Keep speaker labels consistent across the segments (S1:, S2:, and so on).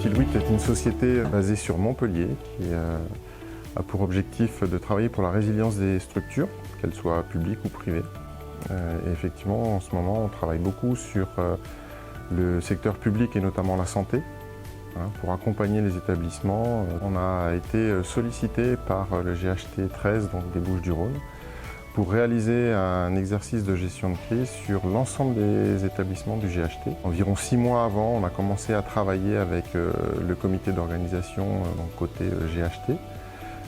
S1: Kiloit est une société basée sur Montpellier qui a pour objectif de travailler pour la résilience des structures, qu'elles soient publiques ou privées. Et effectivement, en ce moment, on travaille beaucoup sur le secteur public et notamment la santé. Pour accompagner les établissements, on a été sollicité par le GHT 13, donc des Bouches-du-Rhône, pour réaliser un exercice de gestion de crise sur l'ensemble des établissements du GHT. Environ 6 mois avant, on a commencé à travailler avec le comité d'organisation côté GHT.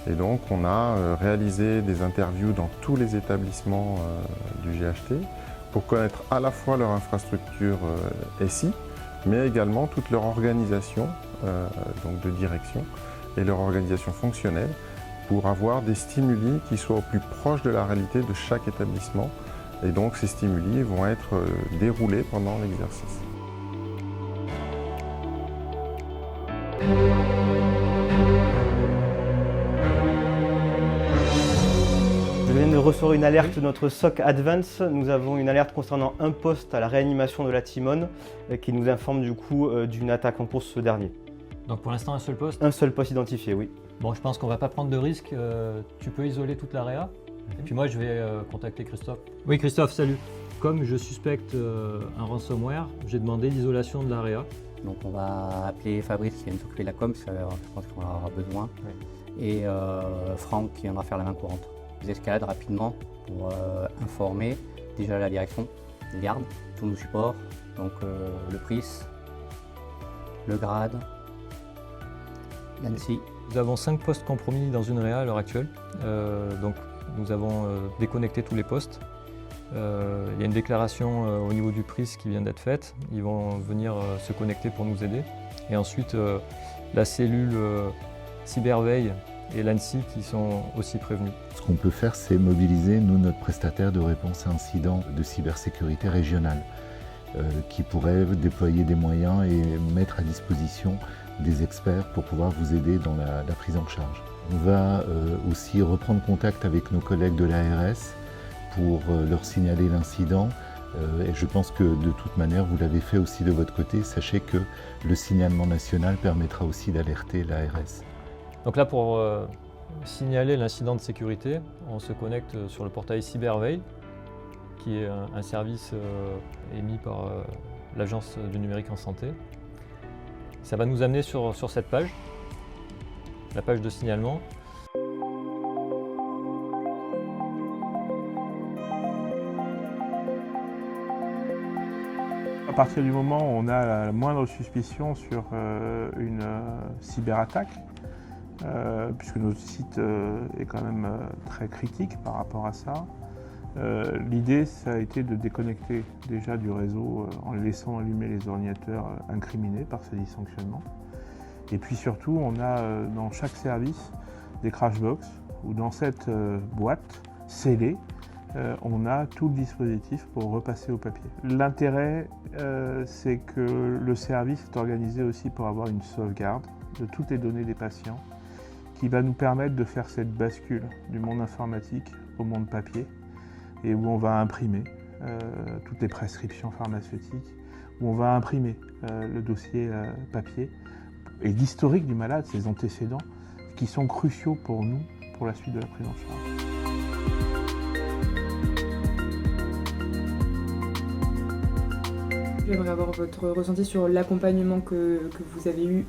S1: Et donc on a réalisé des interviews dans tous les établissements du GHT pour connaître à la fois leur infrastructure SI, mais également toute leur organisation donc de direction et leur organisation fonctionnelle pour avoir des stimuli qui soient au plus proche de la réalité de chaque établissement. Et donc ces stimuli vont être déroulés pendant l'exercice.
S2: Je viens de recevoir une alerte de notre SOC Advance. Nous avons une alerte concernant un poste à la réanimation de la Timone qui nous informe du coup d'une attaque pour ce dernier.
S3: Donc pour l'instant un seul poste?
S2: Un seul poste identifié, oui.
S3: Bon, je pense qu'on ne va pas prendre de risque. Tu peux isoler toute l'AREA. Et puis moi je vais contacter Christophe. Oui Christophe, salut. Comme je suspecte un ransomware, j'ai demandé l'isolation de l'AREA.
S4: Donc on va appeler Fabrice qui vient de s'occuper de la com, parce que je pense qu'on en aura besoin. Oui. Et Franck qui viendra faire la main courante. Les escalades rapidement pour informer déjà la direction, les gardes, tous nos supports, donc le PRIS, le grade, l'ANSI.
S3: Nous avons 5 postes compromis dans une réa à l'heure actuelle, donc nous avons déconnecté tous les postes. Il y a une déclaration au niveau du PRIS qui vient d'être faite, ils vont venir se connecter pour nous aider. Et ensuite la cellule cyberveille et l'ANSI qui sont aussi prévenus.
S5: Ce qu'on peut faire, c'est mobiliser, nous, notre prestataire de réponse à incidents de cybersécurité régionale, qui pourrait déployer des moyens et mettre à disposition des experts pour pouvoir vous aider dans la prise en charge. On va aussi reprendre contact avec nos collègues de l'ARS pour leur signaler l'incident. Et je pense que de toute manière, vous l'avez fait aussi de votre côté. Sachez que le signalement national permettra aussi d'alerter l'ARS.
S3: Donc là, pour signaler l'incident de sécurité, on se connecte sur le portail Cyberveille, qui est un service émis par l'Agence du numérique en santé. Ça va nous amener sur cette page, la page de signalement.
S6: À partir du moment où on a la moindre suspicion sur une cyberattaque, puisque notre site est quand même très critique par rapport à ça, l'idée ça a été de déconnecter déjà du réseau en laissant allumer les ordinateurs incriminés par ces dysfonctionnements. Et puis surtout, on a dans chaque service des crashbox où dans cette boîte scellée, on a tout le dispositif pour repasser au papier. L'intérêt, c'est que le service est organisé aussi pour avoir une sauvegarde de toutes les données des patients qui va nous permettre de faire cette bascule du monde informatique au monde papier et où on va imprimer toutes les prescriptions pharmaceutiques, où on va imprimer le dossier papier et l'historique du malade, ses antécédents, qui sont cruciaux pour nous pour la suite de la prise en charge.
S7: J'aimerais avoir votre ressenti sur l'accompagnement que vous avez eu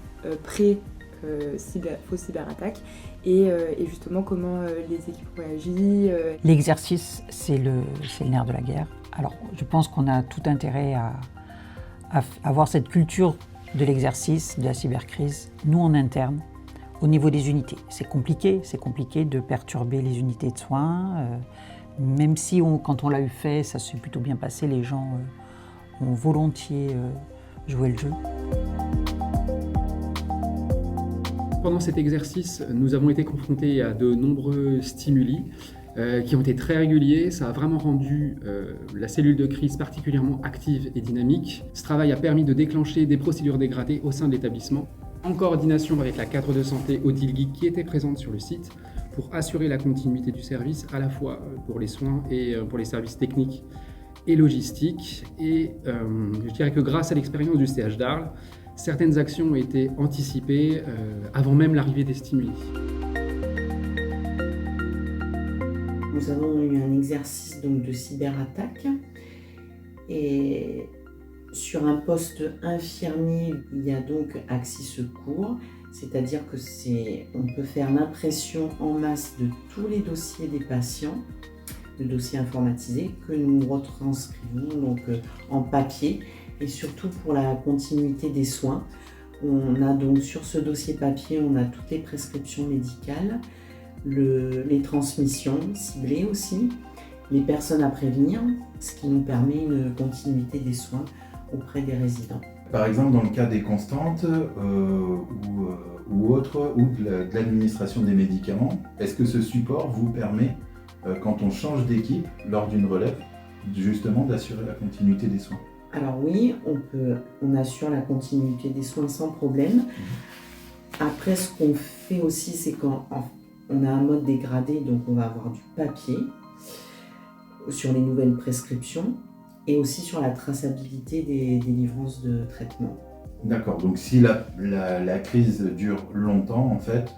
S7: fausse cyberattaque et justement comment les équipes ont réagi.
S8: L'exercice, c'est le nerf de la guerre. Alors, je pense qu'on a tout intérêt à avoir cette culture de l'exercice, de la cybercrise, nous en interne, au niveau des unités. C'est compliqué de perturber les unités de soins, même si quand on l'a eu fait, ça s'est plutôt bien passé, les gens ont volontiers joué le jeu.
S9: Pendant cet exercice, nous avons été confrontés à de nombreux stimuli qui ont été très réguliers. Ça a vraiment rendu la cellule de crise particulièrement active et dynamique. Ce travail a permis de déclencher des procédures dégradées au sein de l'établissement, en coordination avec la cadre de santé Odile Guy qui était présente sur le site pour assurer la continuité du service à la fois pour les soins et pour les services techniques et logistiques. Et je dirais que grâce à l'expérience du CH d'Arles, certaines actions ont été anticipées avant même l'arrivée des stimuli.
S10: Nous avons eu un exercice donc, de cyberattaque et sur un poste infirmier, il y a donc Axis Secours, c'est-à-dire que on peut faire l'impression en masse de tous les dossiers des patients, le dossier informatisé que nous retranscrivons donc en papier et surtout pour la continuité des soins. On a donc sur ce dossier papier, on a toutes les prescriptions médicales, les transmissions ciblées aussi, les personnes à prévenir, ce qui nous permet une continuité des soins auprès des résidents.
S11: Par exemple, dans le cas des constantes ou autres, ou de l'administration des médicaments, est-ce que ce support vous permet, quand on change d'équipe lors d'une relève, justement d'assurer la continuité des soins?
S10: Alors oui, on assure la continuité des soins sans problème. Après, ce qu'on fait aussi, c'est quand on a un mode dégradé, donc on va avoir du papier sur les nouvelles prescriptions et aussi sur la traçabilité des délivrances de traitement.
S11: D'accord, donc si la crise dure longtemps, en fait,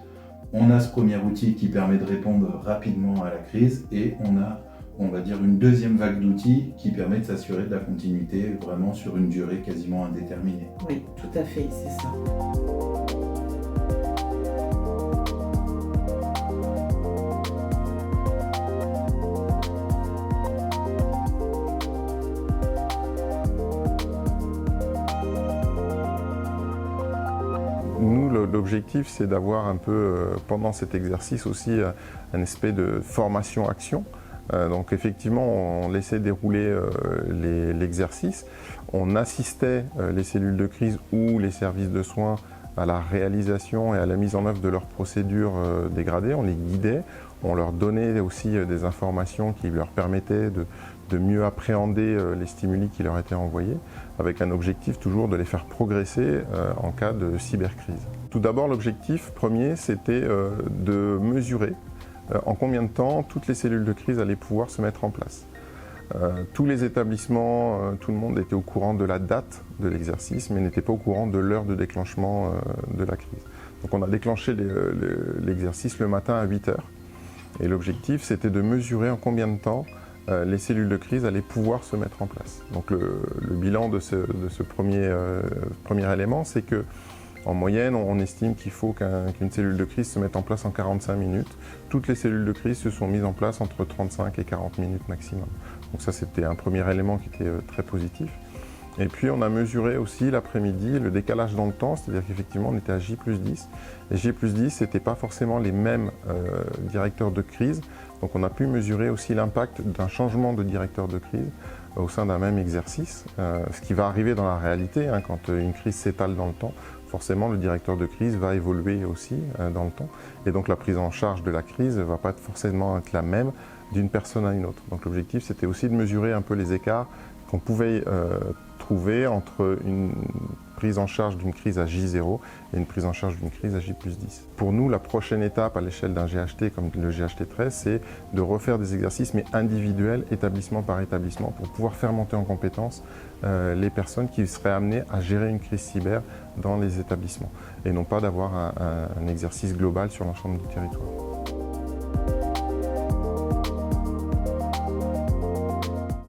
S11: on a ce premier outil qui permet de répondre rapidement à la crise et on a, on va dire, une deuxième vague d'outils qui permet de s'assurer de la continuité vraiment sur une durée quasiment indéterminée.
S10: Oui, tout à fait, c'est ça.
S1: Nous, l'objectif, c'est d'avoir un peu, pendant cet exercice aussi, un espèce de formation-action. Donc effectivement, on laissait dérouler l'exercice. On assistait les cellules de crise ou les services de soins à la réalisation et à la mise en œuvre de leurs procédures dégradées. On les guidait, on leur donnait aussi des informations qui leur permettaient de mieux appréhender les stimuli qui leur étaient envoyés, avec un objectif toujours de les faire progresser en cas de cybercrise. Tout d'abord, l'objectif premier, c'était de mesurer en combien de temps toutes les cellules de crise allaient pouvoir se mettre en place. Tous les établissements, tout le monde était au courant de la date de l'exercice, mais n'était pas au courant de l'heure de déclenchement de la crise. Donc on a déclenché l'exercice le matin à 8 h. Et l'objectif, c'était de mesurer en combien de temps les cellules de crise allaient pouvoir se mettre en place. Donc le bilan de ce premier élément, c'est que en moyenne, on estime qu'il faut qu'une cellule de crise se mette en place en 45 minutes. Toutes les cellules de crise se sont mises en place entre 35 et 40 minutes maximum. Donc ça, c'était un premier élément qui était très positif. Et puis on a mesuré aussi l'après-midi le décalage dans le temps, c'est-à-dire qu'effectivement on était à J+10. Et J+10, ce n'était pas forcément les mêmes directeurs de crise. Donc on a pu mesurer aussi l'impact d'un changement de directeur de crise au sein d'un même exercice. Ce qui va arriver dans la réalité, hein, quand une crise s'étale dans le temps, forcément le directeur de crise va évoluer aussi dans le temps. Et donc la prise en charge de la crise ne va pas forcément être la même d'une personne à une autre. Donc l'objectif, c'était aussi de mesurer un peu les écarts qu'on pouvait trouver entre une prise en charge d'une crise à J0 et une prise en charge d'une crise à J+10. Pour nous, la prochaine étape à l'échelle d'un GHT comme le GHT 13, c'est de refaire des exercices mais individuels, établissement par établissement, pour pouvoir faire monter en compétence les personnes qui seraient amenées à gérer une crise cyber dans les établissements et non pas d'avoir un exercice global sur l'ensemble du territoire.